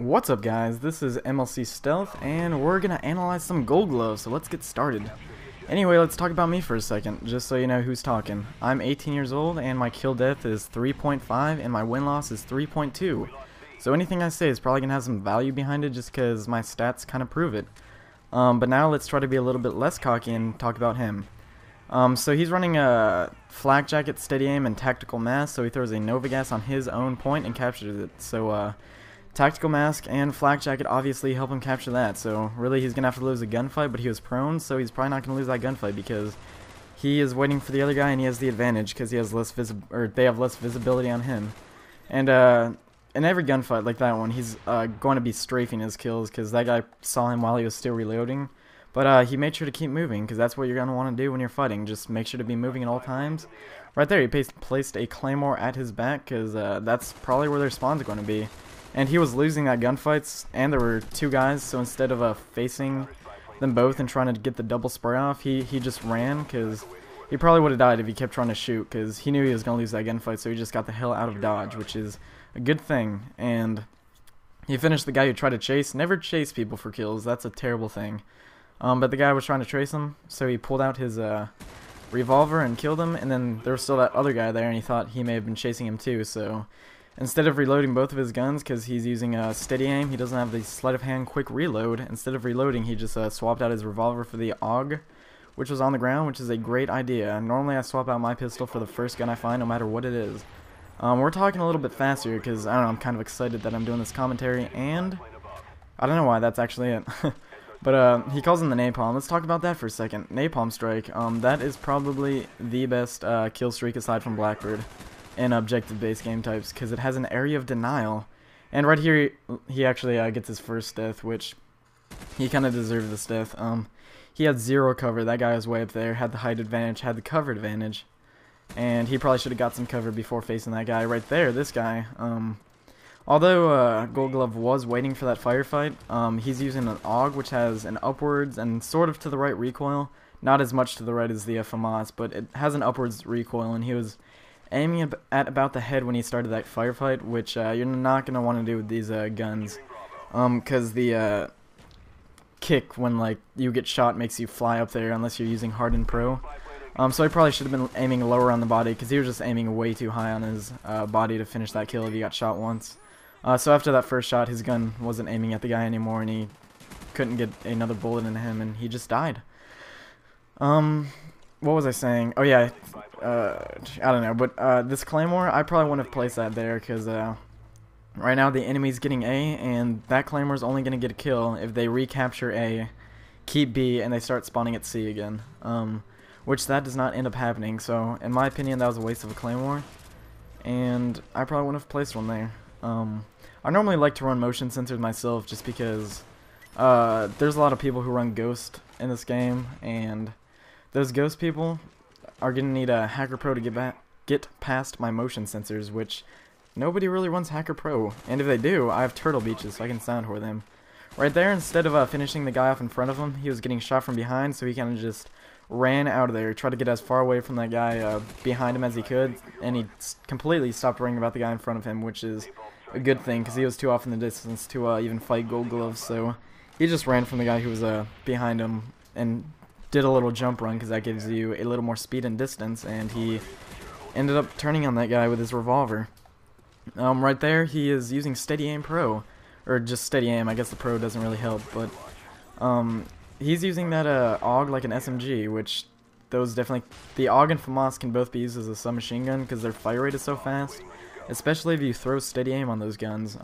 What's up, guys? This is MLC Stealth, and we're gonna analyze some GoldGlove, so let's get started. Anyway, let's talk about me for a second, just so you know who's talking. I'm 18 years old, and my kill death is 3.5, and my win-loss is 3.2. So anything I say is probably gonna have some value behind it, just because my stats kind of prove it. But now let's try to be a little bit less cocky and talk about him. So he's running a flak jacket, steady aim, and tactical mask, so he throws a Nova Gas on his own point and captures it. So, tactical mask and flak jacket obviously help him capture that, so really he's going to have to lose a gunfight, but he was prone, so he's probably not going to lose that gunfight because he is waiting for the other guy and he has the advantage because he has less they have less visibility on him. And in every gunfight like that one, he's going to be strafing his kills because that guy saw him while he was still reloading. But he made sure to keep moving because that's what you're going to want to do when you're fighting. Just make sure to be moving at all times. Right there, he placed a claymore at his back because that's probably where their spawns are going to be. And he was losing that gunfights, and there were two guys, so instead of facing them both and trying to get the double spray off, he just ran because he probably would have died if he kept trying to shoot because he knew he was going to lose that gunfight, so he just got the hell out of dodge, which is a good thing. And he finished the guy who tried to chase. Never chase people for kills, that's a terrible thing. But the guy was trying to trace him, so he pulled out his revolver and killed him, and then there was still that other guy there, and he thought he may have been chasing him too, so instead of reloading both of his guns, because he's using a steady aim, he doesn't have the sleight of hand quick reload. Instead of reloading, he just swapped out his revolver for the AUG, which was on the ground, which is a great idea. Normally I swap out my pistol for the first gun I find, no matter what it is. We're talking a little bit faster, because I don't know, I'm kind of excited that I'm doing this commentary, and I don't know why, that's actually it. But he calls him the Napalm. Let's talk about that for a second. Napalm Strike, that is probably the best kill streak aside from Blackbird in objective-based game types, because it has an area of denial. And right here, he actually gets his first death, which he kind of deserved this death. He had zero cover. That guy was way up there, had the height advantage, had the cover advantage, and he probably should have got some cover before facing that guy right there. This guy, although GoldGlove was waiting for that firefight, he's using an AUG, which has an upwards and sort of to the right recoil. Not as much to the right as the FAMAS, but it has an upwards recoil, and he was aiming at about the head when he started that firefight, which you're not going to want to do with these guns, because the kick when like you get shot makes you fly up there unless you're using Hardened Pro. So I probably should have been aiming lower on the body, because he was just aiming way too high on his body to finish that kill if he got shot once. So after that first shot, his gun wasn't aiming at the guy anymore, and he couldn't get another bullet into him, and he just died. What was I saying? Oh yeah, I don't know, but this Claymore, I probably wouldn't have placed that there, because right now the enemy's getting A, and that Claymore's only going to get a kill if they recapture A, keep B, and they start spawning at C again, which that does not end up happening, so in my opinion that was a waste of a Claymore, and I probably wouldn't have placed one there. I normally like to run motion sensors myself, just because there's a lot of people who run Ghost in this game, and those Ghost people are going to need a Hacker Pro to get past my motion sensors, which nobody really runs Hacker Pro. And if they do, I have Turtle Beaches, so I can sound whore them. Right there, instead of finishing the guy off in front of him, he was getting shot from behind, so he kind of just ran out of there, tried to get as far away from that guy behind him as he could, and he completely stopped worrying about the guy in front of him, which is a good thing, because he was too off in the distance to even fight GoldGlove, so he just ran from the guy who was behind him, and did a little jump run, because that gives you a little more speed and distance, and he ended up turning on that guy with his revolver. Right there, he is using Steady Aim Pro, or just Steady Aim. I guess the Pro doesn't really help, but he's using that AUG like an SMG, which those definitely, the AUG and FAMAS can both be used as a submachine gun because their fire rate is so fast, especially if you throw Steady Aim on those guns.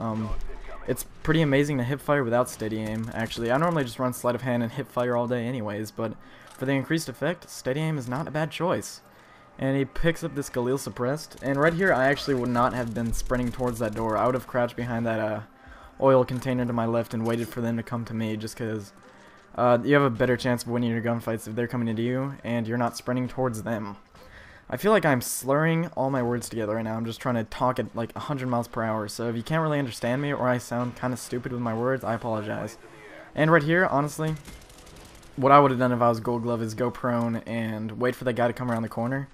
It's pretty amazing to hip fire without steady aim, actually. I normally just run sleight of hand and hip fire all day anyways, but for the increased effect, steady aim is not a bad choice. And he picks up this Galil Suppressed, and right here I actually would not have been sprinting towards that door. I would have crouched behind that oil container to my left and waited for them to come to me, just because you have a better chance of winning your gunfights if they're coming into you, and you're not sprinting towards them. I feel like I'm slurring all my words together right now. I'm just trying to talk at like 100 miles per hour, so if you can't really understand me or I sound kind of stupid with my words, I apologize. And right here, honestly, what I would have done if I was GoldGlove is go prone and wait for that guy to come around the corner.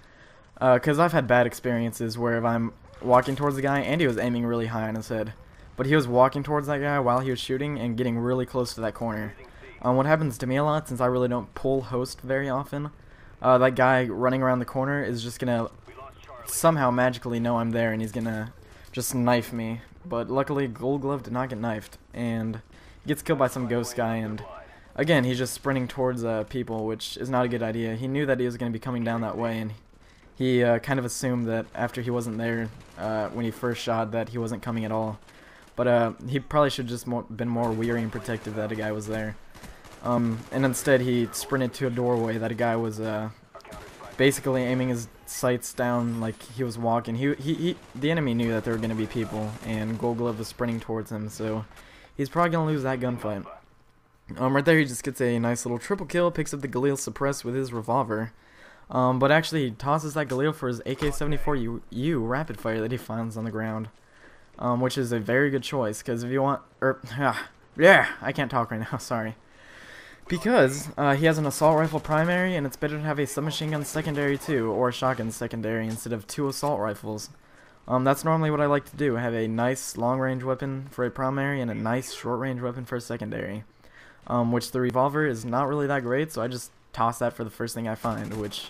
Because I've had bad experiences where if I'm walking towards the guy and he was aiming really high on his head, but he was walking towards that guy while he was shooting and getting really close to that corner. What happens to me a lot, since I really don't pull host very often, that guy running around the corner is just gonna somehow magically know I'm there, and he's gonna just knife me. But luckily, GoldGlove did not get knifed, and he gets killed by some ghost guy, and again, he's just sprinting towards people, which is not a good idea. He knew that he was going to be coming down that way, and he kind of assumed that after he wasn't there when he first shot that he wasn't coming at all. But he probably should have just been more wary and protective that a guy was there. And instead, he sprinted to a doorway that a guy was basically aiming his sights down like he was walking. The enemy knew that there were going to be people, and GoldGlove was sprinting towards him, so he's probably going to lose that gunfight. Right there, he just gets a nice little triple kill, picks up the Galil suppressed with his revolver. But actually, he tosses that Galil for his AK-74U rapid fire that he finds on the ground, which is a very good choice, because if you want, yeah, I can't talk right now, sorry. Because he has an assault rifle primary, and it's better to have a submachine gun secondary too, or a shotgun secondary instead of 2 assault rifles. That's normally what I like to do, have a nice long-range weapon for a primary and a nice short-range weapon for a secondary. Which the revolver is not really that great, so I just toss that for the first thing I find, which,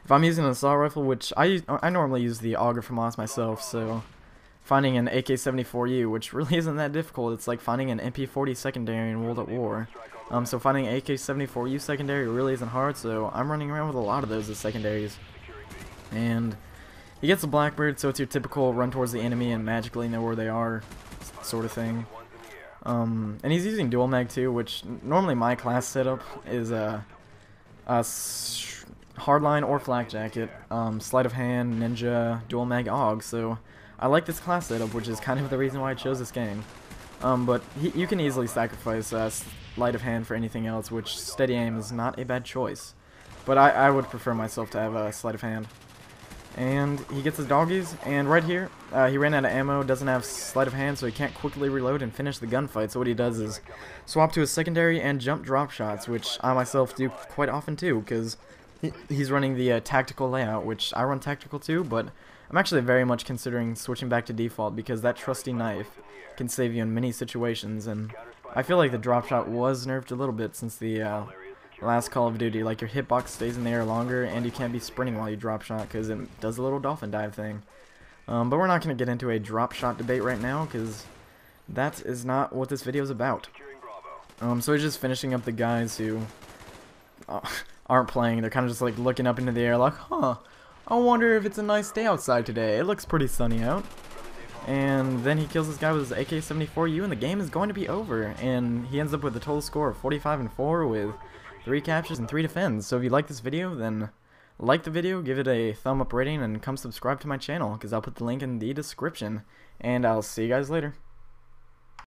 if I'm using an assault rifle, which I normally use the Auger from Moss myself, so finding an AK-74U, which really isn't that difficult, it's like finding an MP40 secondary in World at War. So finding AK-74U secondary really isn't hard, so I'm running around with a lot of those as secondaries. And he gets a Blackbird, so it's your typical run towards the enemy and magically know where they are sort of thing. And he's using dual mag too, which normally my class setup is a hardline or flak jacket, sleight of hand, ninja, dual mag AUG. So I like this class setup, which is kind of the reason why I chose this game. But you can easily sacrifice sleight of hand for anything else, which steady aim is not a bad choice. But I would prefer myself to have sleight of hand. And he gets his doggies, and right here, he ran out of ammo, doesn't have sleight of hand, so he can't quickly reload and finish the gunfight. So what he does is swap to his secondary and jump drop shots, which I myself do quite often too, because he's running the tactical layout, which I run tactical too, but I'm actually very much considering switching back to default, because that trusty knife can save you in many situations, and I feel like the drop shot was nerfed a little bit since the last Call of Duty. Like, your hitbox stays in the air longer, and you can't be sprinting while you drop shot because it does a little dolphin dive thing. But we're not going to get into a drop shot debate right now, because that is not what this video is about. So he's just finishing up the guys who aren't playing. They're kind of just like looking up into the air like, huh, I wonder if it's a nice day outside today. It looks pretty sunny out. And then he kills this guy with his AK-74U, and the game is going to be over. And he ends up with a total score of 45-4 with 3 captures and 3 defends. So if you like this video, then like the video, give it a thumb up rating, and come subscribe to my channel, because I'll put the link in the description. And I'll see you guys later.